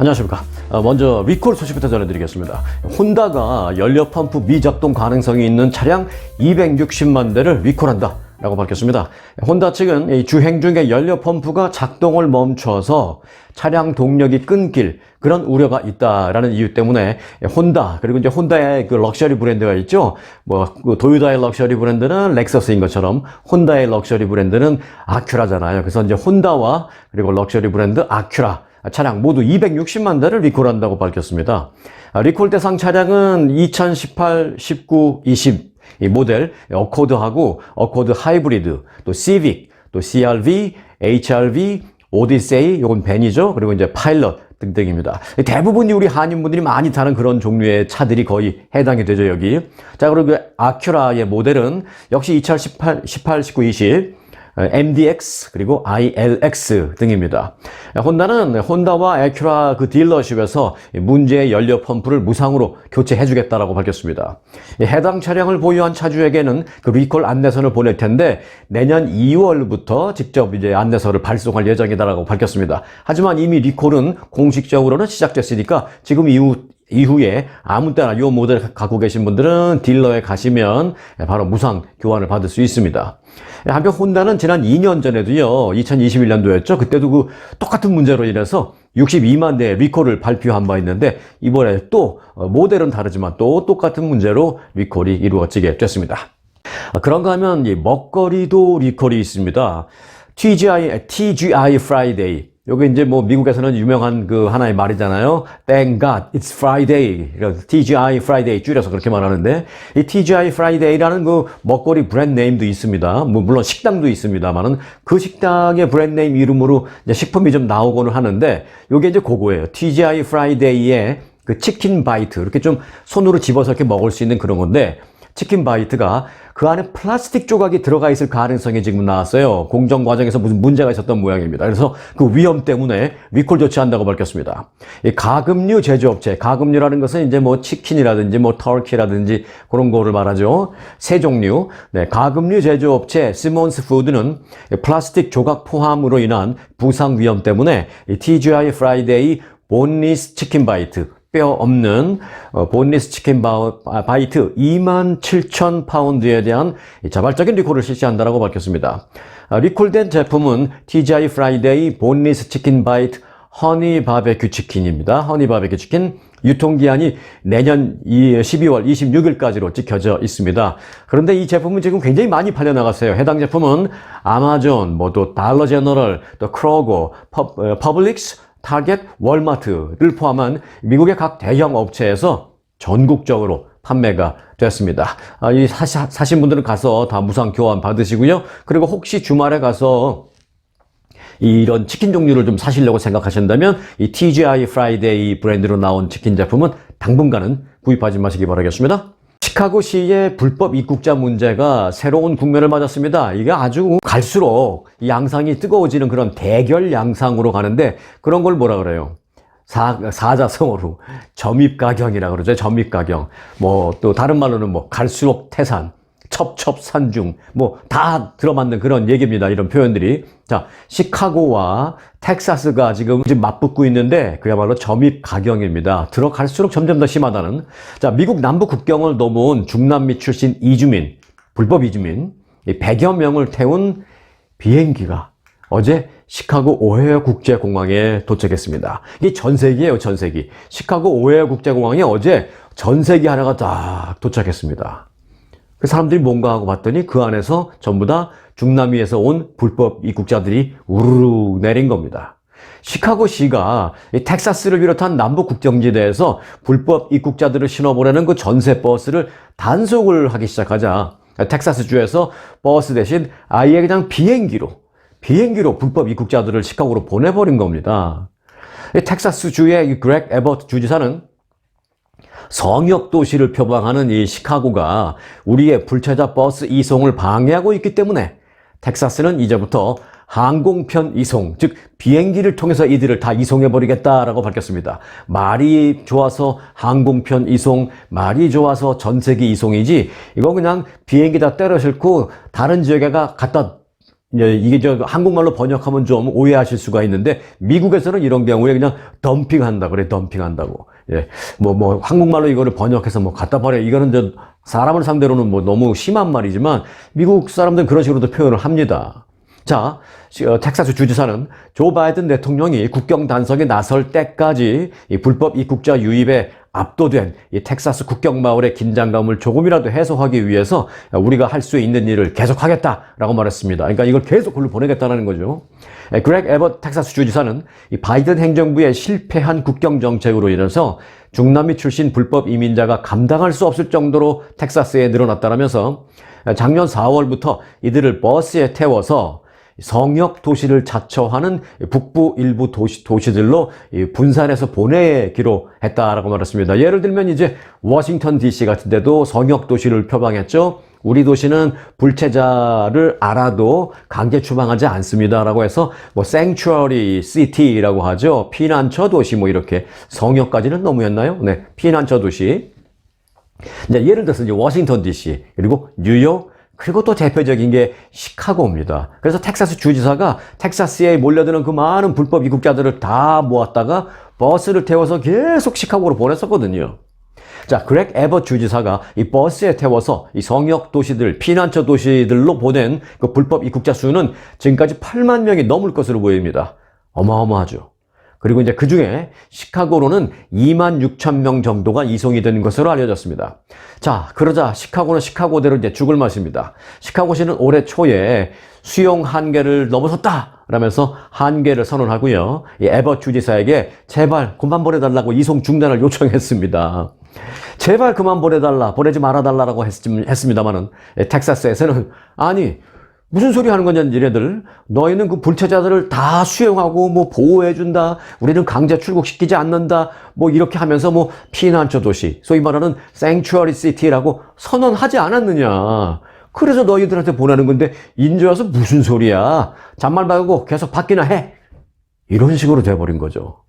안녕하십니까. 먼저 리콜 소식부터 전해드리겠습니다. 혼다가 연료 펌프 미작동 가능성이 있는 차량 260만 대를 리콜한다 라고 밝혔습니다. 혼다 측은 주행 중에 연료 펌프가 작동을 멈춰서 차량 동력이 끊길 그런 우려가 있다라는 이유 때문에 혼다, 그리고 이제 혼다의 그 럭셔리 브랜드가 있죠. 그 도요타의 럭셔리 브랜드는 렉서스인 것처럼 혼다의 럭셔리 브랜드는 아큐라잖아요. 그래서 이제 혼다와 그리고 럭셔리 브랜드 아큐라 차량 모두 260만 대를 리콜한다고 밝혔습니다. 리콜 대상 차량은 2018, 19, 20 이 모델 어코드하고 어코드 하이브리드, 또 시빅, 또 CR-V, HR-V, 오디세이, 요건 벤이죠. 그리고 이제 파일럿 등등입니다. 대부분이 우리 한인분들이 많이 타는 그런 종류의 차들이 거의 해당이 되죠, 여기. 자, 그리고 아큐라의 모델은 역시 2018, 18, 19, 20 MDX 그리고 ILX 등입니다. 혼다는 혼다와 아큐라 그 딜러십에서 문제의 연료 펌프를 무상으로 교체해 주겠다라고 밝혔습니다. 해당 차량을 보유한 차주에게는 그 리콜 안내서를 보낼 텐데 내년 2월부터 직접 이제 안내서를 발송할 예정이다라고 밝혔습니다. 하지만 이미 리콜은 공식적으로는 시작됐으니까 지금 이후에 아무 때나 이 모델 갖고 계신 분들은 딜러에 가시면 바로 무상 교환을 받을 수 있습니다. 한편 혼다는 지난 2년 전에도요, 2021년도였죠. 그때도 그 똑같은 문제로 인해서 62만 대 리콜을 발표한 바 있는데 이번에 또 모델은 다르지만 또 똑같은 문제로 리콜이 이루어지게 됐습니다. 그런가 하면 이 먹거리도 리콜이 있습니다. TGI Friday. 요게 이제 뭐 미국에서는 유명한 그 하나의 말이잖아요. Thank God it's Friday. TGI Friday 줄여서 그렇게 말하는데 이 TGI Friday라는 그 먹거리 브랜드 네임도 있습니다. 물론 식당도 있습니다만은 그 식당의 브랜드 네임 이름으로 이제 식품이 좀 나오고는 하는데 요게 이제 그거예요. TGI Friday의 그 치킨 바이트 이렇게 좀 손으로 집어서 이렇게 먹을 수 있는 그런 건데 치킨 바이트가 그 안에 플라스틱 조각이 들어가 있을 가능성이 지금 나왔어요. 공정 과정에서 무슨 문제가 있었던 모양입니다. 그래서 그 위험 때문에 리콜 조치한다고 밝혔습니다. 이 가금류 제조업체, 가금류라는 것은 이제 뭐 치킨이라든지 뭐 터키라든지 그런 거를 말하죠. 세 종류. 네, 가금류 제조업체 시몬스 푸드는 플라스틱 조각 포함으로 인한 부상 위험 때문에 이 TGI 프라이데이 본리스 치킨 바이트 뼈 없는 본리스 치킨 바이트 27,000파운드에 대한 자발적인 리콜을 실시한다고 밝혔습니다. 리콜된 제품은 TGI 프라이데이 본리스 치킨 바이트 허니 바베큐 치킨입니다. 허니 바베큐 치킨 유통기한이 내년 12월 26일까지로 찍혀져 있습니다. 그런데 이 제품은 지금 굉장히 많이 팔려나갔어요. 해당 제품은 아마존, 또 달러 제너럴, 또 크로거, 퍼블릭스, 타겟, 월마트를 포함한 미국의 각 대형 업체에서 전국적으로 판매가 됐습니다. 이 사신 분들은 가서 다 무상 교환 받으시고요. 그리고 혹시 주말에 가서 이런 치킨 종류를 좀 사시려고 생각하신다면 이 TGI 프라이데이 브랜드로 나온 치킨 제품은 당분간은 구입하지 마시기 바라겠습니다. 시카고시의 불법 입국자 문제가 새로운 국면을 맞았습니다. 이게 아주 갈수록 양상이 뜨거워지는 그런 대결 양상으로 가는데 그런 걸 뭐라 그래요? 사자성어로 점입가경이라고 그러죠. 점입가경. 또 다른 말로는 갈수록 태산, 첩첩산중, 다 들어맞는 그런 얘기입니다. 이런 표현들이. 자, 시카고와 텍사스가 지금 맞붙고 있는데 그야말로 점입가경입니다. 들어갈수록 점점 더 심하다는. 자, 미국 남부 국경을 넘어온 중남미 출신 이주민, 불법 이주민, 100여 명을 태운 비행기가 어제 시카고 오헤어 국제공항에 도착했습니다. 이게 전세기예요, 전세기. 시카고 오헤어 국제공항에 어제 전세기 하나가 딱 도착했습니다. 사람들이 뭔가 하고 봤더니 그 안에서 전부 다 중남미에서 온 불법 입국자들이 우르르 내린 겁니다. 시카고시가 텍사스를 비롯한 남부 국경지대에서 불법 입국자들을 실어보내는 그 전세 버스를 단속을 하기 시작하자 텍사스주에서 버스 대신 아예 그냥 비행기로 불법 입국자들을 시카고로 보내버린 겁니다. 텍사스주의 그렉 에버트 주지사는 성역 도시를 표방하는 이 시카고가 우리의 불체자 버스 이송을 방해하고 있기 때문에 텍사스는 이제부터 항공편 이송, 즉 비행기를 통해서 이들을 다 이송해버리겠다라고 밝혔습니다. 말이 좋아서 항공편 이송, 말이 좋아서 전세기 이송이지 이거 그냥 비행기 다 때려 싣고 다른 지역에 갖다 이게 한국말로 번역하면 좀 오해하실 수가 있는데, 미국에서는 이런 경우에 그냥 덤핑한다 그래, 덤핑한다고. 예. 한국말로 이거를 번역해서 갖다 버려. 이거는 사람을 상대로는 너무 심한 말이지만, 미국 사람들은 그런 식으로도 표현을 합니다. 자, 텍사스 주지사는 조 바이든 대통령이 국경 단속에 나설 때까지 이 불법 입국자 유입에 압도된 이 텍사스 국경 마을의 긴장감을 조금이라도 해소하기 위해서 우리가 할 수 있는 일을 계속하겠다라고 말했습니다. 그러니까 이걸 계속 글로 보내겠다는 거죠. 그렉 에버트 텍사스 주지사는 이 바이든 행정부의 실패한 국경 정책으로 인해서 중남미 출신 불법 이민자가 감당할 수 없을 정도로 텍사스에 늘어났다라면서 작년 4월부터 이들을 버스에 태워서 성역 도시를 자처하는 북부 일부 도시들로 분산해서 보내기로 했다라고 말했습니다. 예를 들면 이제 워싱턴 DC 같은 데도 성역 도시를 표방했죠. 우리 도시는 불체자를 알아도 강제 추방하지 않습니다라고 해서 sanctuary city라고 하죠. 피난처 도시 이렇게 성역까지는 너무했나요? 네, 피난처 도시. 이제 예를 들어서 이제 워싱턴 DC 그리고 뉴욕 그리고 또 대표적인 게 시카고입니다. 그래서 텍사스 주지사가 텍사스에 몰려드는 그 많은 불법 입국자들을 다 모았다가 버스를 태워서 계속 시카고로 보냈었거든요. 자, 그렉 에버트 주지사가 이 버스에 태워서 이 성역 도시들, 피난처 도시들로 보낸 그 불법 입국자 수는 지금까지 8만 명이 넘을 것으로 보입니다. 어마어마하죠. 그리고 이제 그 중에 시카고로는 2만 6천 명 정도가 이송이 된 것으로 알려졌습니다. 자, 그러자 시카고는 시카고대로 이제 죽을 맛입니다. 시카고시는 올해 초에 수용 한계를 넘어섰다! 라면서 한계를 선언하고요. 이 에버트 주지사에게 제발 그만 보내달라고 이송 중단을 요청했습니다. 제발 그만 보내달라, 보내지 말아달라고 했습니다만은 텍사스에서는 아니, 무슨 소리 하는 거냐, 니네들. 너희는 그 불체자들을 다 수용하고, 보호해준다. 우리는 강제 출국시키지 않는다. 이렇게 하면서 피난처 도시, 소위 말하는 sanctuary city라고 선언하지 않았느냐. 그래서 너희들한테 보내는 건데, 인제 와서 무슨 소리야. 잔말 말고 계속 받기나 해. 이런 식으로 돼버린 거죠.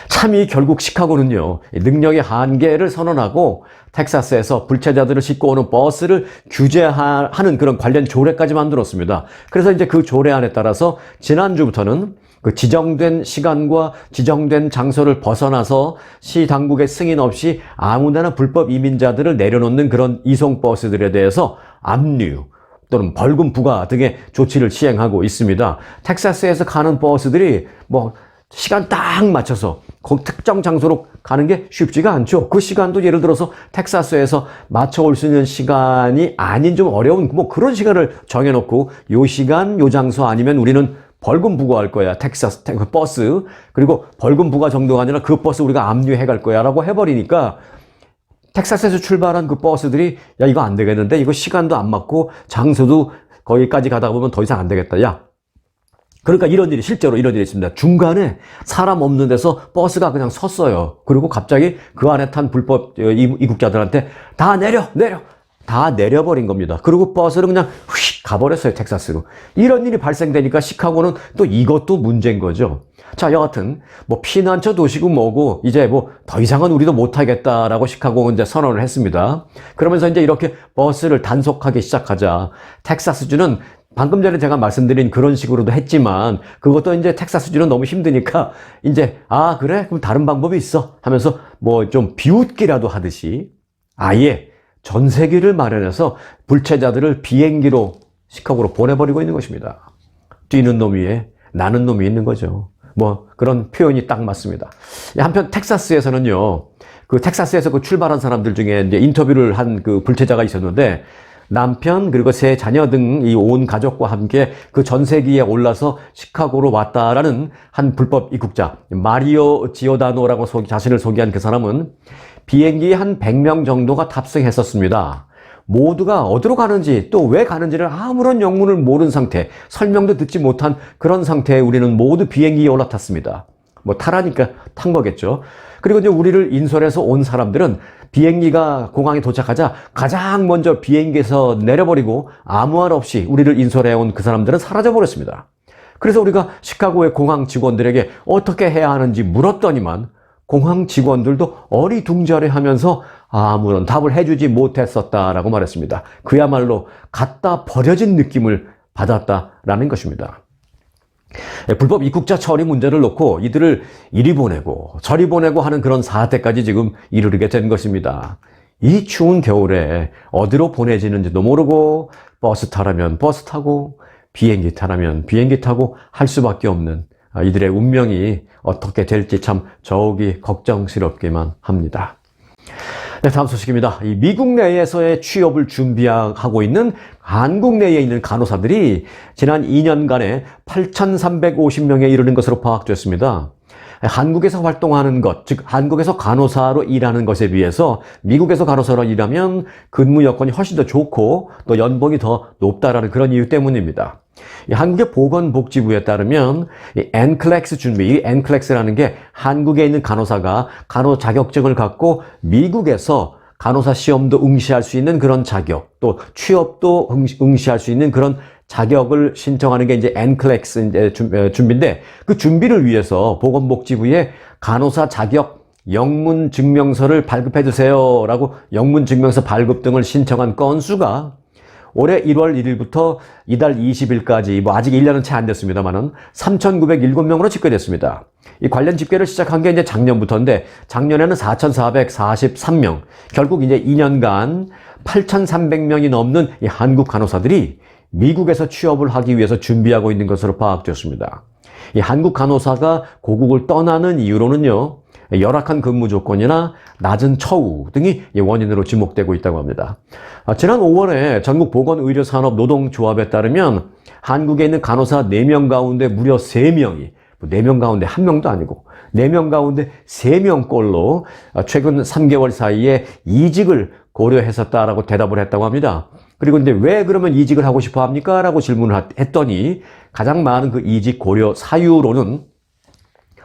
참 결국 시카고는요, 능력의 한계를 선언하고 텍사스에서 불체자들을 싣고 오는 버스를 규제하는 그런 관련 조례까지 만들었습니다. 그래서 이제 그 조례안에 따라서 지난주부터는 그 지정된 시간과 지정된 장소를 벗어나서 시 당국의 승인 없이 아무데나 불법 이민자들을 내려놓는 그런 이송 버스들에 대해서 압류 또는 벌금 부과 등의 조치를 시행하고 있습니다. 텍사스에서 가는 버스들이 시간 딱 맞춰서 특정 장소로 가는 게 쉽지가 않죠. 그 시간도 예를 들어서 텍사스에서 맞춰올 수 있는 시간이 아닌 좀 어려운 그런 시간을 정해놓고 요 시간 요 장소 아니면 우리는 벌금 부과할 거야. 텍사스 버스. 그리고 벌금 부과 정도가 아니라 그 버스 우리가 압류해 갈 거야 라고 해버리니까 텍사스에서 출발한 그 버스들이 야 이거 안 되겠는데 이거 시간도 안 맞고 장소도 거기까지 가다 보면 더 이상 안 되겠다. 야 그러니까 실제로 이런 일이 있습니다. 중간에 사람 없는 데서 버스가 그냥 섰어요. 그리고 갑자기 그 안에 탄 불법 입국자들한테 다 다 내려버린 겁니다. 그리고 버스는 그냥 휙 가버렸어요, 텍사스로. 이런 일이 발생되니까 시카고는 또 이것도 문제인 거죠. 자, 여하튼 피난처 도시고 뭐고 이제 더 이상은 우리도 못하겠다라고 시카고는 이제 선언을 했습니다. 그러면서 이제 이렇게 버스를 단속하기 시작하자 텍사스주는 방금 전에 제가 말씀드린 그런 식으로도 했지만 그것도 이제 텍사스주는 너무 힘드니까 이제 그래? 그럼 다른 방법이 있어 하면서 좀 비웃기라도 하듯이 아예 전세기를 마련해서 불체자들을 비행기로 시카고로 보내버리고 있는 것입니다. 뛰는 놈 위에 나는 놈이 있는 거죠. 그런 표현이 딱 맞습니다. 한편 텍사스에서는요, 텍사스에서 출발한 사람들 중에 이제 인터뷰를 한 그 불체자가 있었는데 남편 그리고 세 자녀 등 이 온 가족과 함께 그 전세기에 올라서 시카고로 왔다라는 한 불법 입국자 마리오 지오다노라고 자신을 소개한 그 사람은 비행기에 한 100명 정도가 탑승했었습니다. 모두가 어디로 가는지 또 왜 가는지를 아무런 영문을 모르는 상태, 설명도 듣지 못한 그런 상태에 우리는 모두 비행기에 올라탔습니다. 타라니까 탄 거겠죠. 그리고 이제 우리를 인솔해서 온 사람들은 비행기가 공항에 도착하자 가장 먼저 비행기에서 내려버리고 아무 말 없이 우리를 인솔해온 그 사람들은 사라져버렸습니다. 그래서 우리가 시카고의 공항 직원들에게 어떻게 해야 하는지 물었더니만 공항 직원들도 어리둥절해하면서 아무런 답을 해주지 못했었다라고 말했습니다. 그야말로 갖다 버려진 느낌을 받았다라는 것입니다. 불법 입국자 처리 문제를 놓고 이들을 이리 보내고 저리 보내고 하는 그런 사태까지 지금 이르게 된 것입니다. 이 추운 겨울에 어디로 보내지는지도 모르고 버스 타라면 버스 타고 비행기 타라면 비행기 타고 할 수밖에 없는 이들의 운명이 어떻게 될지 참 저욱이 걱정스럽기만 합니다. 네, 다음 소식입니다. 이 미국 내에서의 취업을 준비하고 있는 한국 내에 있는 간호사들이 지난 2년간에 8,350명에 이르는 것으로 파악됐습니다. 한국에서 활동하는 것, 즉 한국에서 간호사로 일하는 것에 비해서 미국에서 간호사로 일하면 근무 여건이 훨씬 더 좋고 또 연봉이 더 높다라는 그런 이유 때문입니다. 한국의 보건복지부에 따르면 이 NCLEX 준비, 이 NCLEX라는 게 한국에 있는 간호사가 간호 자격증을 갖고 미국에서 간호사 시험도 응시할 수 있는 그런 자격, 또 취업도 응시할 수 있는 그런 자격을 신청하는 게 이제 NCLEX 준비인데, 그 준비를 위해서 보건복지부에 간호사 자격 영문 증명서를 발급해 주세요 라고 영문 증명서 발급 등을 신청한 건수가 올해 1월 1일부터 이달 20일까지 아직 1년은 채 안 됐습니다만은 3,907명으로 집계됐습니다. 이 관련 집계를 시작한 게 이제 작년부터인데, 작년에는 4,443명, 결국 이제 2년간 8,300명이 넘는 이 한국 간호사들이 미국에서 취업을 하기 위해서 준비하고 있는 것으로 파악되었습니다. 이 한국 간호사가 고국을 떠나는 이유로는요, 열악한 근무 조건이나 낮은 처우 등이 원인으로 지목되고 있다고 합니다. 지난 5월에 전국보건의료산업 노동조합에 따르면 한국에 있는 간호사 4명 가운데 무려 3명이, 4명 가운데 1명도 아니고 4명 가운데 3명꼴로 최근 3개월 사이에 이직을 고려했었다라고 대답을 했다고 합니다. 그리고 이제 왜 그러면 이직을 하고 싶어 합니까? 라고 질문을 했더니 가장 많은 그 이직 고려 사유로는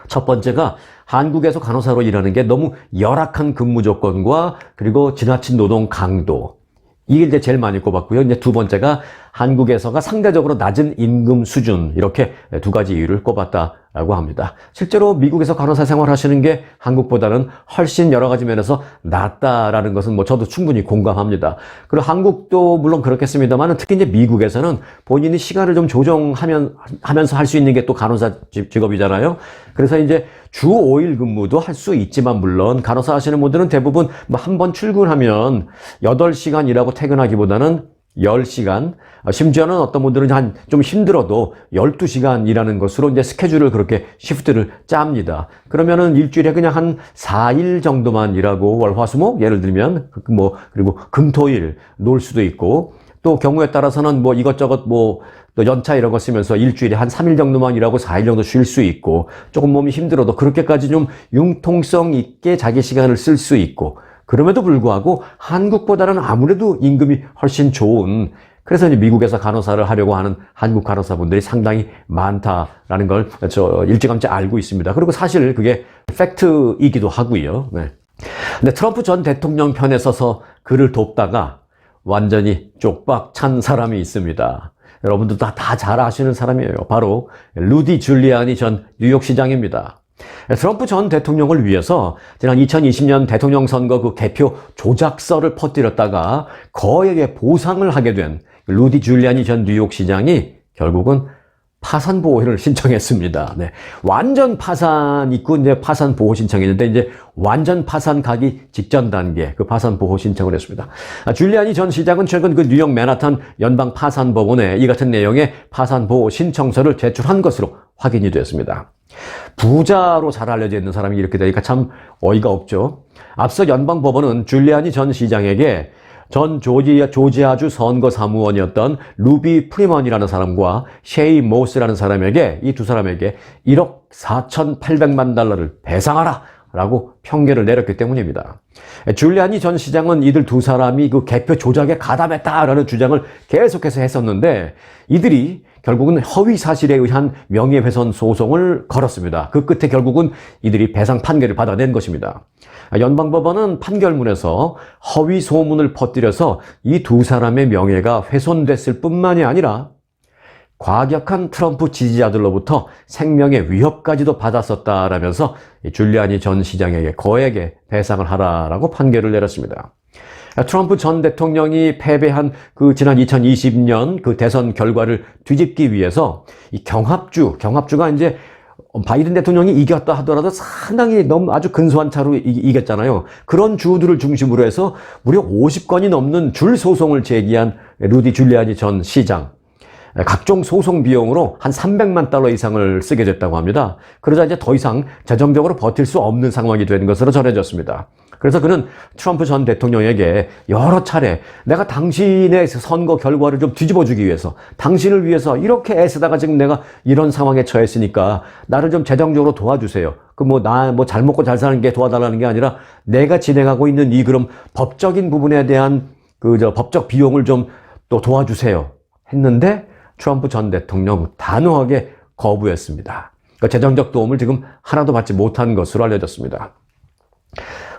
첫 번째가 한국에서 간호사로 일하는 게 너무 열악한 근무 조건과 그리고 지나친 노동 강도, 이게 이제 제일 많이 꼽았고요. 이제 두 번째가 한국에서가 상대적으로 낮은 임금 수준, 이렇게 두 가지 이유를 꼽았다라고 합니다. 실제로 미국에서 간호사 생활하시는 게 한국보다는 훨씬 여러 가지 면에서 낫다라는 것은 저도 충분히 공감합니다. 그리고 한국도 물론 그렇겠습니다만 특히 이제 미국에서는 본인이 시간을 좀 조정하면서 할 수 있는 게 또 간호사 직업이잖아요. 그래서 이제 주 5일 근무도 할 수 있지만, 물론 간호사 하시는 분들은 대부분 한 번 출근하면 8시간 일하고 퇴근하기보다는 10시간, 심지어는 어떤 분들은 좀 힘들어도 12시간 일하는 것으로 이제 스케줄을 그렇게 시프트를 짭니다. 그러면은 일주일에 그냥 한 4일 정도만 일하고 월화수목, 예를 들면 그리고 금토일 놀 수도 있고, 또 경우에 따라서는 이것저것 또 연차 이런 거 쓰면서 일주일에 한 3일 정도만 일하고 4일 정도 쉴 수 있고, 조금 몸이 힘들어도 그렇게까지 좀 융통성 있게 자기 시간을 쓸 수 있고, 그럼에도 불구하고 한국보다는 아무래도 임금이 훨씬 좋은, 그래서 이제 미국에서 간호사를 하려고 하는 한국 간호사분들이 상당히 많다라는 걸 일찌감치 알고 있습니다. 그리고 사실 그게 팩트이기도 하고요. 네. 근데 트럼프 전 대통령 편에 서서 그를 돕다가 완전히 쪽박 찬 사람이 있습니다. 여러분도 다 잘 아시는 사람이에요. 바로 루디 줄리아니 전 뉴욕시장입니다. 트럼프 전 대통령을 위해서 지난 2020년 대통령 선거 그 개표 조작설을 퍼뜨렸다가 거액의 보상을 하게 된 루디 줄리아니 전 뉴욕시장이 결국은 파산 보호를 신청했습니다. 네. 완전 파산 있고 이제 파산 보호 신청했는데, 이제 완전 파산 가기 직전 단계 그 파산 보호 신청을 했습니다. 줄리아니 전 시장은 최근 그 뉴욕 맨하탄 연방 파산법원에 이 같은 내용의 파산 보호 신청서를 제출한 것으로 확인이 됐습니다. 부자로 잘 알려져 있는 사람이 이렇게 되니까 참 어이가 없죠. 앞서 연방법원은 줄리아니 전 시장에게 전 조지아주 선거사무원이었던 루비 프리먼이라는 사람과 셰이 모스라는 사람에게, 이 두 사람에게 1억 4,800만 달러를 배상하라 라고 평결을 내렸기 때문입니다. 줄리아니 전 시장은 이들 두 사람이 그 개표 조작에 가담했다라는 주장을 계속해서 했었는데, 이들이 결국은 허위 사실에 의한 명예훼손 소송을 걸었습니다. 그 끝에 결국은 이들이 배상 판결을 받아낸 것입니다. 연방법원은 판결문에서 허위 소문을 퍼뜨려서 이 두 사람의 명예가 훼손됐을 뿐만이 아니라 과격한 트럼프 지지자들로부터 생명의 위협까지도 받았었다라면서 줄리아니 전 시장에게 거액의 배상을 하라라고 판결을 내렸습니다. 트럼프 전 대통령이 패배한 그 지난 2020년 그 대선 결과를 뒤집기 위해서 이 경합주가 이제 바이든 대통령이 이겼다 하더라도 상당히 너무 아주 근소한 차로 이겼잖아요. 그런 주들을 중심으로 해서 무려 50건이 넘는 줄 소송을 제기한 루디 줄리아니 전 시장. 각종 소송 비용으로 한 300만 달러 이상을 쓰게 됐다고 합니다. 그러자 이제 더 이상 재정적으로 버틸 수 없는 상황이 된 것으로 전해졌습니다. 그래서 그는 트럼프 전 대통령에게 여러 차례 내가 당신의 선거 결과를 좀 뒤집어주기 위해서 당신을 위해서 이렇게 애쓰다가 지금 내가 이런 상황에 처했으니까 나를 좀 재정적으로 도와주세요. 나 잘 먹고 잘 사는 게 도와달라는 게 아니라 내가 진행하고 있는 이 그럼 법적인 부분에 대한 법적 비용을 좀 또 도와주세요. 했는데 트럼프 전 대통령 단호하게 거부했습니다. 그러니까 재정적 도움을 지금 하나도 받지 못한 것으로 알려졌습니다.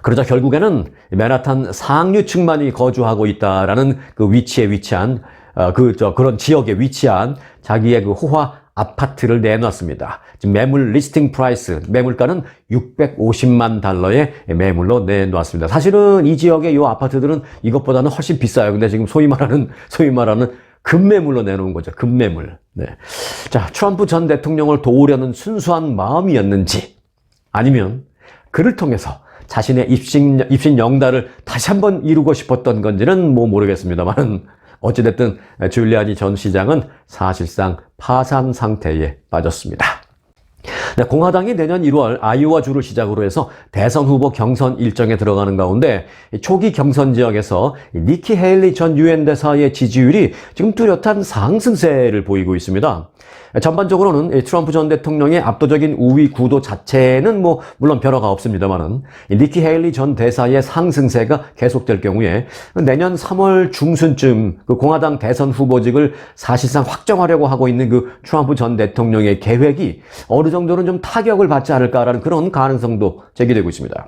그러자 결국에는 맨하탄 상류층만이 거주하고 있다라는 그 위치에 위치한 그런 지역에 위치한 자기의 그 호화 아파트를 내놨습니다. 지금 매물 리스팅 프라이스, 매물가는 650만 달러의 매물로 내놓았습니다. 사실은 이 지역의 이 아파트들은 이것보다는 훨씬 비싸요. 근데 지금 소위 말하는 급매물로 내놓은 거죠. 급매물. 네. 자, 트럼프 전 대통령을 도우려는 순수한 마음이었는지 아니면 그를 통해서 자신의 입신 영달을 다시 한번 이루고 싶었던 건지는 모르겠습니다만 어찌됐든 줄리아니 전 시장은 사실상 파산 상태에 빠졌습니다. 네, 공화당이 내년 1월 아이오와주를 시작으로 해서 대선 후보 경선 일정에 들어가는 가운데 초기 경선 지역에서 니키 헤일리 전 유엔 대사의 지지율이 지금 뚜렷한 상승세를 보이고 있습니다. 전반적으로는 트럼프 전 대통령의 압도적인 우위 구도 자체는 물론 변화가 없습니다만은 니키 헤일리 전 대사의 상승세가 계속될 경우에 내년 3월 중순쯤 그 공화당 대선 후보직을 사실상 확정하려고 하고 있는 그 트럼프 전 대통령의 계획이 어느 정도는 좀 타격을 받지 않을까라는 그런 가능성도 제기되고 있습니다.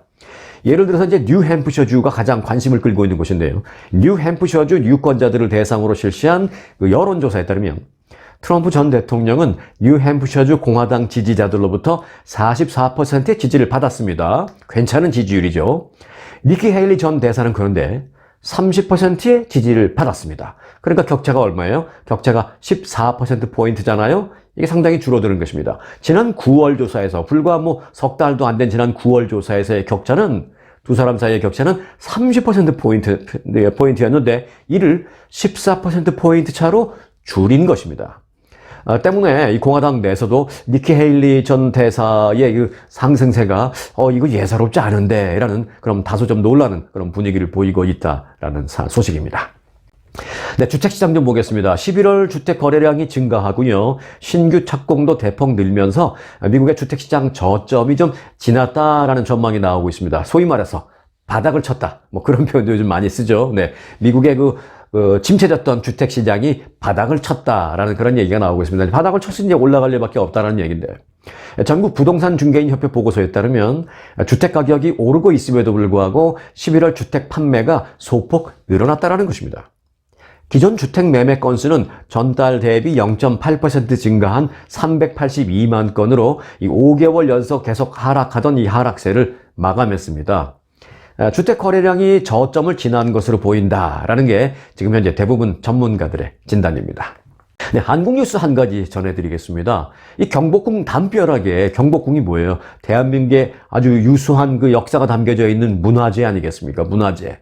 예를 들어서 이제 뉴햄프셔주가 가장 관심을 끌고 있는 곳인데요. 뉴햄프셔주 유권자들을 대상으로 실시한 그 여론조사에 따르면 트럼프 전 대통령은 뉴햄프셔주 공화당 지지자들로부터 44%의 지지를 받았습니다. 괜찮은 지지율이죠. 니키 헤일리 전 대사는 그런데 30%의 지지를 받았습니다. 그러니까 격차가 얼마예요? 격차가 14%포인트잖아요. 이게 상당히 줄어드는 것입니다. 지난 9월 조사에서 불과 석 달도 안 된 지난 9월 조사에서의 격차는 두 사람 사이의 격차는 30%포인트였는데 이를 14%포인트 차로 줄인 것입니다. 때문에 이 공화당 내에서도 니키 헤일리 전 대사의 그 상승세가 이거 예사롭지 않은데 라는 그런 다소 좀 놀라는 그런 분위기를 보이고 있다라는 소식입니다. 네, 주택시장 좀 보겠습니다. 11월 주택 거래량이 증가하고요. 신규 착공도 대폭 늘면서 미국의 주택시장 저점이 좀 지났다라는 전망이 나오고 있습니다. 소위 말해서 바닥을 쳤다. 그런 표현도 요즘 많이 쓰죠. 네, 미국의 침체됐던 주택시장이 바닥을 쳤다라는 그런 얘기가 나오고 있습니다. 바닥을 쳤으니 이제 올라갈 일밖에 없다라는 얘기인데 전국 부동산 중개인 협회 보고서에 따르면 주택 가격이 오르고 있음에도 불구하고 11월 주택 판매가 소폭 늘어났다라는 것입니다. 기존 주택 매매 건수는 전달 대비 0.8% 증가한 382만 건으로 5개월 연속 계속 하락하던 이 하락세를 마감했습니다. 주택 거래량이 저점을 지난 것으로 보인다라는 게 지금 현재 대부분 전문가들의 진단입니다. 네, 한국 뉴스 한 가지 전해드리겠습니다. 이 경복궁 담벼락에, 경복궁이 뭐예요? 대한민국의 아주 유수한 그 역사가 담겨져 있는 문화재 아니겠습니까? 문화재.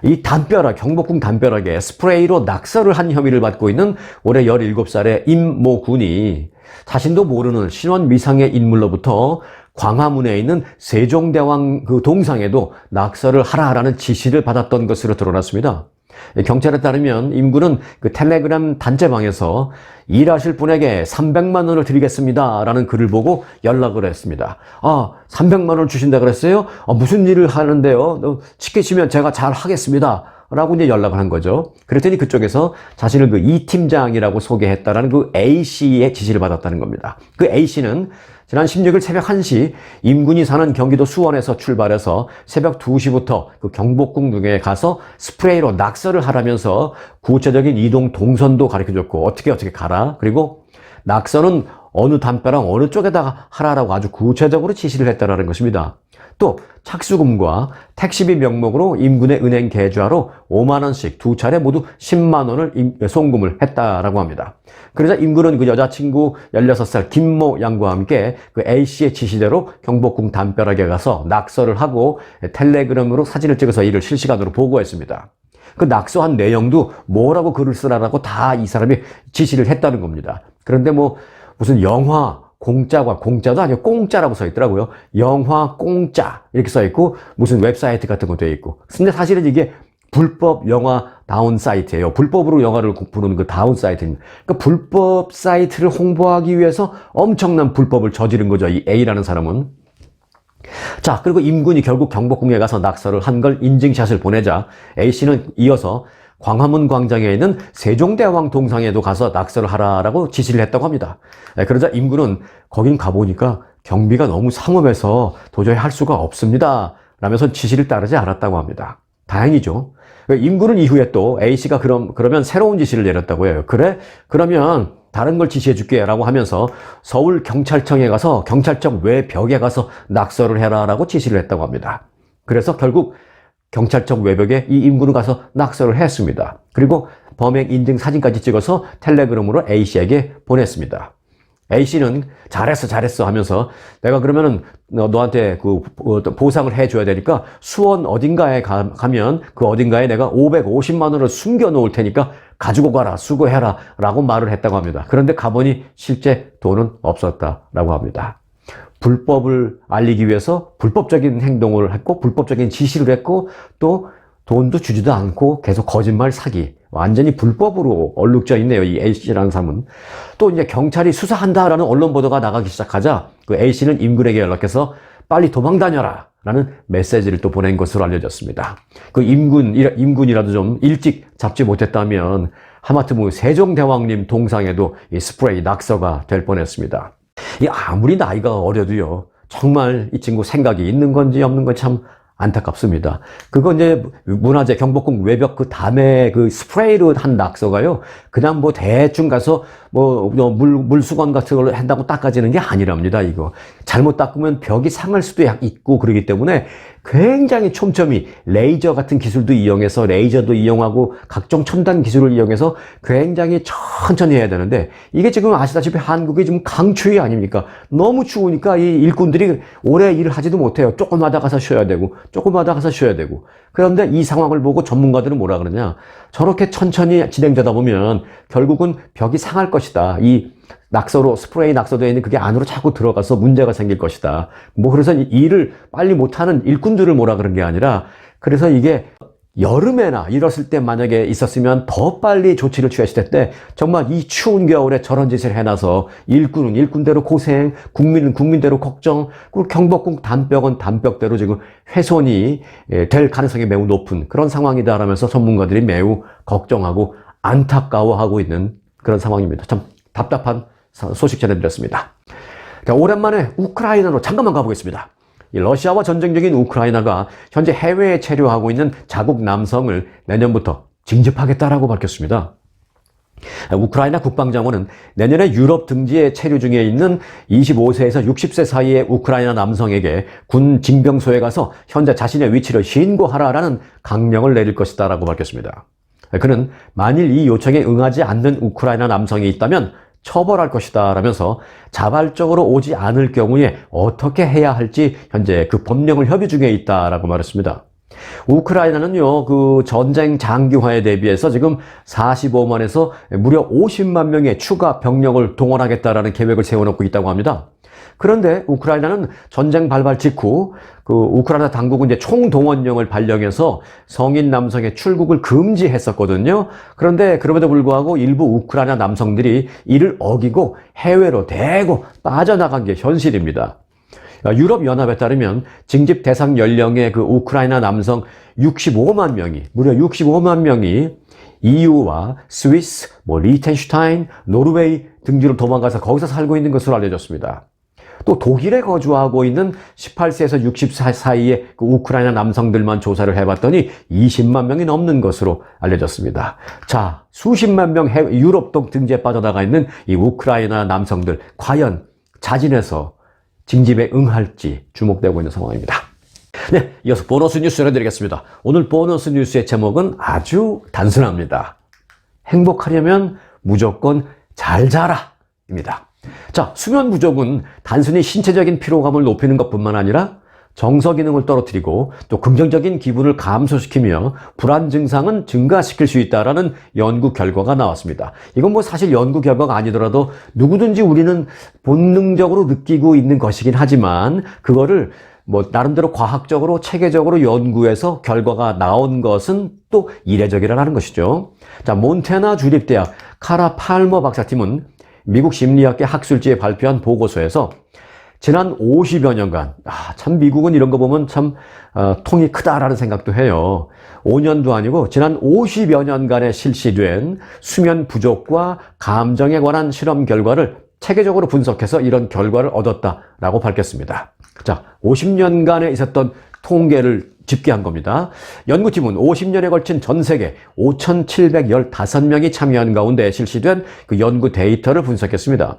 이 담벼락, 경복궁 담벼락에 스프레이로 낙서를 한 혐의를 받고 있는 올해 17살의 임모 군이 자신도 모르는 신원 미상의 인물로부터 광화문에 있는 세종대왕 그 동상에도 낙서를 하라라는 지시를 받았던 것으로 드러났습니다. 경찰에 따르면 임 군은 그 텔레그램 단체방에서 일하실 분에게 300만 원을 드리겠습니다 라는 글을 보고 연락을 했습니다. 300만 원을 주신다 그랬어요? 무슨 일을 하는데요? 시키시면 제가 잘 하겠습니다 라고 이제 연락을 한 거죠. 그랬더니 그쪽에서 자신을 그 이 팀장이라고 소개했다라는 그 A씨의 지시를 받았다는 겁니다. 그 A씨는 지난 16일 새벽 1시 임군이 사는 경기도 수원에서 출발해서 새벽 2시부터 그 경복궁 등에 가서 스프레이로 낙서를 하라면서 구체적인 이동 동선도 가르쳐줬고 어떻게 가라. 그리고 낙서는 어느 담벼락 어느 쪽에다가 하라라고 아주 구체적으로 지시를 했다는 것입니다. 또 착수금과 택시비 명목으로 임군의 은행 계좌로 5만 원씩 두 차례 모두 10만 원을 송금을 했다라고 합니다. 그러자 임군은 그 여자친구 16살 김모 양과 함께 그 A씨의 지시대로 경복궁 담벼락에 가서 낙서를 하고 텔레그램으로 사진을 찍어서 이를 실시간으로 보고했습니다. 그 낙서한 내용도 뭐라고 글을 쓰라라고 다 이 사람이 지시를 했다는 겁니다. 그런데 뭐 무슨 영화 공짜가 공짜도 아니고 공짜라고 써 있더라고요. 영화 공짜 이렇게 써 있고 무슨 웹사이트 같은 것도 있고. 근데 사실은 이게 불법 영화 다운 사이트예요. 불법으로 영화를 부르는 그 다운 사이트입니다. 그러니까 불법 사이트를 홍보하기 위해서 엄청난 불법을 저지른 거죠. 이 A라는 사람은. 자, 그리고 임군이 결국 경복궁에 가서 낙서를 한 걸 인증샷을 보내자 A씨는 이어서 광화문 광장에 있는 세종대왕 동상에도 가서 낙서를 하라라고 지시를 했다고 합니다. 그러자 임군은 거긴 가보니까 경비가 너무 삼엄해서 도저히 할 수가 없습니다 라면서 지시를 따르지 않았다고 합니다. 다행이죠. 임군은 이후에 또 A씨가 그러면 새로운 지시를 내렸다고 해요. 그래? 그러면 다른 걸 지시해 줄게 라고 하면서 서울 경찰청에 가서 경찰청 외벽에 가서 낙서를 해라 라고 지시를 했다고 합니다. 그래서 결국 경찰청 외벽에 이 임군은 가서 낙서를 했습니다. 그리고 범행 인증 사진까지 찍어서 텔레그램으로 A씨에게 보냈습니다. A씨는 잘했어 하면서 내가 그러면은 너한테 그 보상을 해줘야 되니까 수원 어딘가에 가면 그 어딘가에 내가 550만 원을 숨겨 놓을 테니까 가지고 가라, 수고해라 라고 말을 했다고 합니다. 그런데 가보니 실제 돈은 없었다라고 합니다. 불법을 알리기 위해서 불법적인 행동을 했고 불법적인 지시를 했고 또 돈도 주지도 않고 계속 거짓말 사기 완전히 불법으로 얼룩져 있네요. 이 A씨라는 사람은. 또 이제 경찰이 수사한다라는 언론 보도가 나가기 시작하자 그 A씨는 임군에게 연락해서 빨리 도망 다녀라 라는 메시지를 또 보낸 것으로 알려졌습니다. 그 임군이라도 좀 일찍 잡지 못했다면 하마터면 세종대왕님 동상에도 이 스프레이 낙서가 될 뻔했습니다. 이 아무리 나이가 어려도요, 정말 이 친구 생각이 있는 건지 없는 건지 참 안타깝습니다. 그거 이제 문화재 경복궁 외벽 그 담에 그 스프레이로 한 낙서가요, 그냥 뭐 대충 가서 뭐 물수건 같은 걸로 한다고 닦아지는 게 아니랍니다, 이거. 잘못 닦으면 벽이 상할 수도 있고 그러기 때문에 굉장히 촘촘히 레이저 같은 기술도 이용해서 레이저도 이용하고 각종 첨단 기술을 이용해서 굉장히 천천히 해야 되는데 이게 지금 아시다시피 한국이 지금 강추위 아닙니까? 너무 추우니까 이 일꾼들이 오래 일을 하지도 못해요. 조금 하다 가서 쉬어야 되고 조금 하다 가서 쉬어야 되고. 그런데 이 상황을 보고 전문가들은 뭐라 그러냐, 저렇게 천천히 진행되다 보면 결국은 벽이 상할 것이다. 이 낙서로 스프레이 낙서되어 있는 그게 안으로 자꾸 들어가서 문제가 생길 것이다. 뭐 그래서 일을 빨리 못하는 일꾼들을 뭐라 그런 게 아니라, 그래서 이게 여름에나 이랬을 때 만약에 있었으면 더 빨리 조치를 취했을 텐데 정말 이 추운 겨울에 저런 짓을 해놔서 일꾼은 일꾼대로 고생, 국민은 국민대로 걱정, 그리고 경복궁 담벽은 담벽대로 지금 훼손이 될 가능성이 매우 높은 그런 상황이다라면서 전문가들이 매우 걱정하고 안타까워하고 있는 그런 상황입니다. 참 답답한 소식 전해드렸습니다. 자, 오랜만에 우크라이나로 잠깐만 가보겠습니다. 러시아와 전쟁 중인 우크라이나가 현재 해외에 체류하고 있는 자국 남성을 내년부터 징집하겠다라고 밝혔습니다. 우크라이나 국방장관은 내년에 유럽 등지에 체류 중에 있는 25세에서 60세 사이의 우크라이나 남성에게 군 징병소에 가서 현재 자신의 위치를 신고하라라는 강령을 내릴 것이다라고 밝혔습니다. 그는 만일 이 요청에 응하지 않는 우크라이나 남성이 있다면 처벌할 것이다 라면서 자발적으로 오지 않을 경우에 어떻게 해야 할지 현재 그 법령을 협의 중에 있다라고 말했습니다. 우크라이나는요, 그 전쟁 장기화에 대비해서 지금 45만에서 무려 50만 명의 추가 병력을 동원하겠다라는 계획을 세워놓고 있다고 합니다. 그런데 우크라이나는 전쟁 발발 직후 그 우크라이나 당국은 이제 총동원령을 발령해서 성인 남성의 출국을 금지했었거든요. 그런데 그럼에도 불구하고 일부 우크라이나 남성들이 이를 어기고 해외로 대거 빠져나간 게 현실입니다. 유럽연합에 따르면 징집 대상 연령의 그 우크라이나 남성 65만 명이, 무려 65만 명이 EU와 스위스, 리텐슈타인, 노르웨이 등지로 도망가서 거기서 살고 있는 것으로 알려졌습니다. 또 독일에 거주하고 있는 18세에서 60세 사이의 그 우크라이나 남성들만 조사를 해봤더니 20만 명이 넘는 것으로 알려졌습니다. 자, 수십만 명 유럽 등지에 빠져나가 있는 이 우크라이나 남성들 과연 자진해서 징집에 응할지 주목되고 있는 상황입니다. 네, 이어서 보너스 뉴스 전해드리겠습니다. 오늘 보너스 뉴스의 제목은 아주 단순합니다. 행복하려면 무조건 잘 자라 입니다. 자, 수면 부족은 단순히 신체적인 피로감을 높이는 것뿐만 아니라 정서 기능을 떨어뜨리고 또 긍정적인 기분을 감소시키며 불안 증상은 증가시킬 수 있다라는 연구 결과가 나왔습니다. 이건 뭐 사실 연구 결과가 아니더라도 누구든지 우리는 본능적으로 느끼고 있는 것이긴 하지만 그거를 뭐 나름대로 과학적으로 체계적으로 연구해서 결과가 나온 것은 또 이례적이라는 것이죠. 자, 몬태나 주립대학 카라 팔머 박사팀은 미국 심리학계 학술지에 발표한 보고서에서 지난 50여 년간, 참 미국은 이런 거 보면 참 통이 크다라는 생각도 해요. 5년도 아니고 지난 50여 년간에 실시된 수면 부족과 감정에 관한 실험 결과를 체계적으로 분석해서 이런 결과를 얻었다라고 밝혔습니다. 자, 50년간에 있었던 통계를 집계한 겁니다. 연구팀은 50년에 걸친 전 세계 5,715명이 참여한 가운데 실시된 그 연구 데이터를 분석했습니다.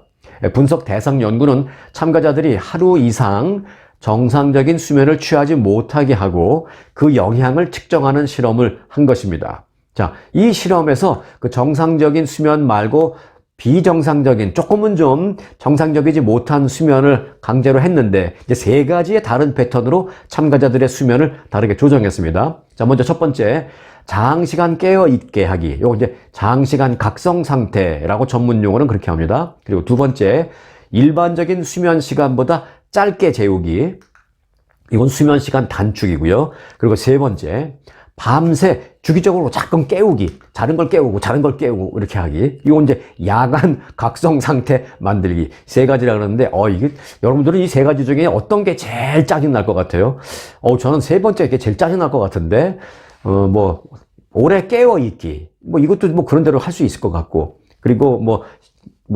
분석 대상 연구는 참가자들이 하루 이상 정상적인 수면을 취하지 못하게 하고 그 영향을 측정하는 실험을 한 것입니다. 자, 이 실험에서 그 정상적인 수면 말고 비정상적인 조금은 좀 정상적이지 못한 수면을 강제로 했는데 이제 세 가지의 다른 패턴으로 참가자들의 수면을 다르게 조정했습니다. 자, 먼저 첫 번째, 장시간 깨어 있게 하기. 요거 이제 장시간 각성 상태라고 전문 용어는 그렇게 합니다. 그리고 두 번째, 일반적인 수면 시간보다 짧게 재우기. 이건 수면 시간 단축이고요. 그리고 세 번째, 밤새 주기적으로 자꾸 깨우기, 자는 걸 깨우고 이렇게 하기. 이건 이제 야간 각성 상태 만들기. 세 가지라 그러는데 이게 여러분들은 이 세 가지 중에 어떤 게 제일 짜증 날 것 같아요? 저는 세 번째 게 제일 짜증 날 것 같은데 뭐 오래 깨어 있기. 뭐 이것도 뭐 그런 대로 할 수 있을 것 같고. 그리고 뭐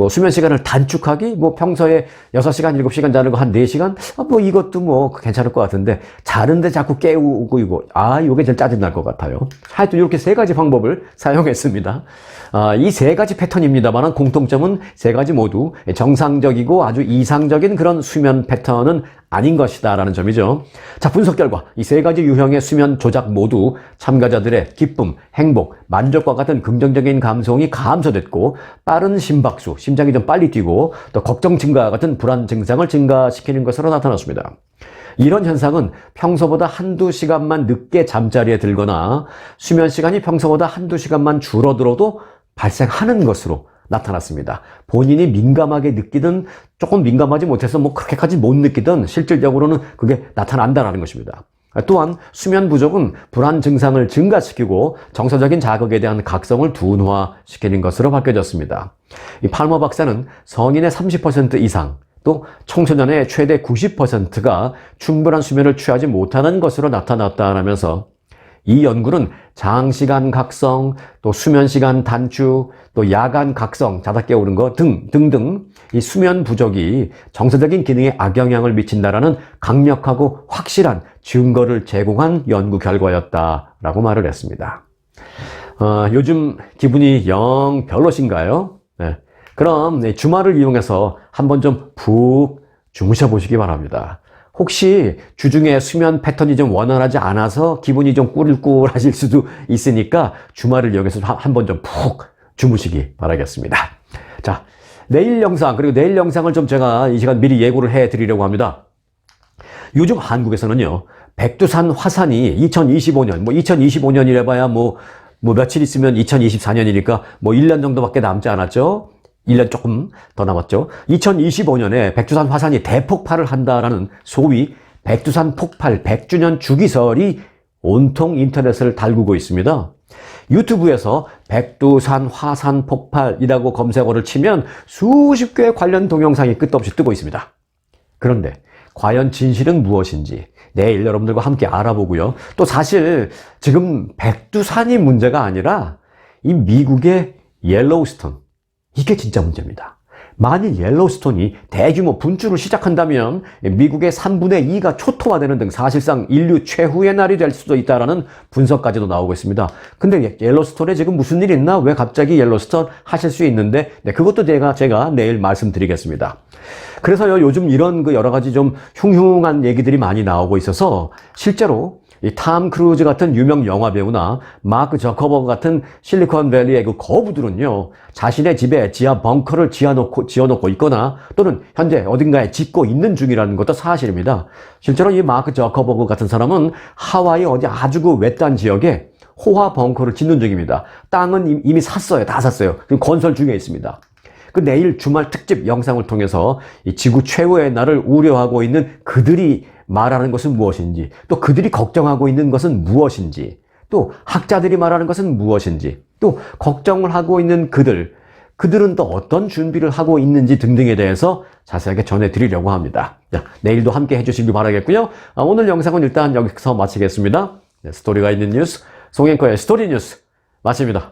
수면 시간을 단축하기, 뭐 평소에 6시간, 7시간 자는 거 한 4시간? 뭐 이것도 뭐 괜찮을 것 같은데, 자는데 자꾸 깨우고, 이게 제일 짜증날 것 같아요. 하여튼 이렇게 세 가지 방법을 사용했습니다. 이 세 가지 패턴입니다만 공통점은 세 가지 모두 정상적이고 아주 이상적인 그런 수면 패턴은 아닌 것이다 라는 점이죠. 자, 분석 결과 이 세 가지 유형의 수면 조작 모두 참가자들의 기쁨, 행복, 만족과 같은 긍정적인 감성이 감소됐고 빠른 심박수, 심장이 좀 빨리 뛰고 또 걱정 증가와 같은 불안 증상을 증가시키는 것으로 나타났습니다. 이런 현상은 평소보다 한두 시간만 늦게 잠자리에 들거나 수면 시간이 평소보다 한두 시간만 줄어들어도 발생하는 것으로 나타났습니다. 본인이 민감하게 느끼든 조금 민감하지 못해서 뭐 그렇게까지 못 느끼든 실질적으로는 그게 나타난다는 것입니다. 또한 수면 부족은 불안 증상을 증가시키고 정서적인 자극에 대한 각성을 둔화시키는 것으로 밝혀졌습니다. 이 팔머 박사는 성인의 30% 이상 또 청소년의 최대 90%가 충분한 수면을 취하지 못하는 것으로 나타났다라면서 이 연구는 장시간 각성, 또 수면 시간 단축, 또 야간 각성, 자다 깨우는 것 등등 이 수면 부족이 정서적인 기능에 악영향을 미친다라는 강력하고 확실한 증거를 제공한 연구 결과였다라고 말을 했습니다. 요즘 기분이 영 별로신가요? 네. 그럼 주말을 이용해서 한번 좀 푹 주무셔 보시기 바랍니다. 혹시 주중에 수면 패턴이 좀 원활하지 않아서 기분이 좀 꿀꿀하실 수도 있으니까 주말을 이용해서 한번 좀 푹 주무시기 바라겠습니다. 자, 내일 영상, 그리고 내일 영상을 좀 제가 이 시간 미리 예고를 해 드리려고 합니다. 요즘 한국에서는요, 백두산 화산이 2025년, 2025년이라 봐야 뭐 며칠 있으면 2024년이니까 1년 정도밖에 남지 않았죠? 1년 조금 더 남았죠. 2025년에 백두산 화산이 대폭발을 한다라는 소위 백두산 폭발 100주년 주기설이 온통 인터넷을 달구고 있습니다. 유튜브에서 백두산 화산 폭발이라고 검색어를 치면 수십 개의 관련 동영상이 끝도 없이 뜨고 있습니다. 그런데 과연 진실은 무엇인지 내일 여러분들과 함께 알아보고요. 또 사실 지금 백두산이 문제가 아니라 이 미국의 옐로우스톤, 이게 진짜 문제입니다. 만일 옐로스톤이 대규모 분출을 시작한다면 미국의 3분의 2가 초토화되는 등 사실상 인류 최후의 날이 될 수도 있다는 분석까지도 나오고 있습니다. 근데 옐로스톤에 지금 무슨 일 있나? 왜 갑자기 옐로스톤 하실 수 있는데? 네, 그것도 제가 내일 말씀드리겠습니다. 그래서요, 요즘 이런 여러 가지 좀 흉흉한 얘기들이 많이 나오고 있어서 실제로 이 탐 크루즈 같은 유명 영화 배우나 마크 저커버그 같은 실리콘밸리의 그 거부들은요, 자신의 집에 지하 벙커를 지어놓고 있거나 또는 현재 어딘가에 짓고 있는 중이라는 것도 사실입니다. 실제로 이 마크 저커버그 같은 사람은 하와이 어디 아주 그 외딴 지역에 호화 벙커를 짓는 중입니다. 땅은 이미 샀어요. 다 샀어요. 지금 건설 중에 있습니다. 그 내일 주말 특집 영상을 통해서 이 지구 최후의 날을 우려하고 있는 그들이 말하는 것은 무엇인지, 또 그들이 걱정하고 있는 것은 무엇인지, 또 학자들이 말하는 것은 무엇인지, 또 걱정을 하고 있는 그들은 또 어떤 준비를 하고 있는지 등등에 대해서 자세하게 전해드리려고 합니다. 자, 내일도 함께 해주시기 바라겠고요. 오늘 영상은 일단 여기서 마치겠습니다. 네, 스토리가 있는 뉴스, 송앵커의 스토리 뉴스 마칩니다.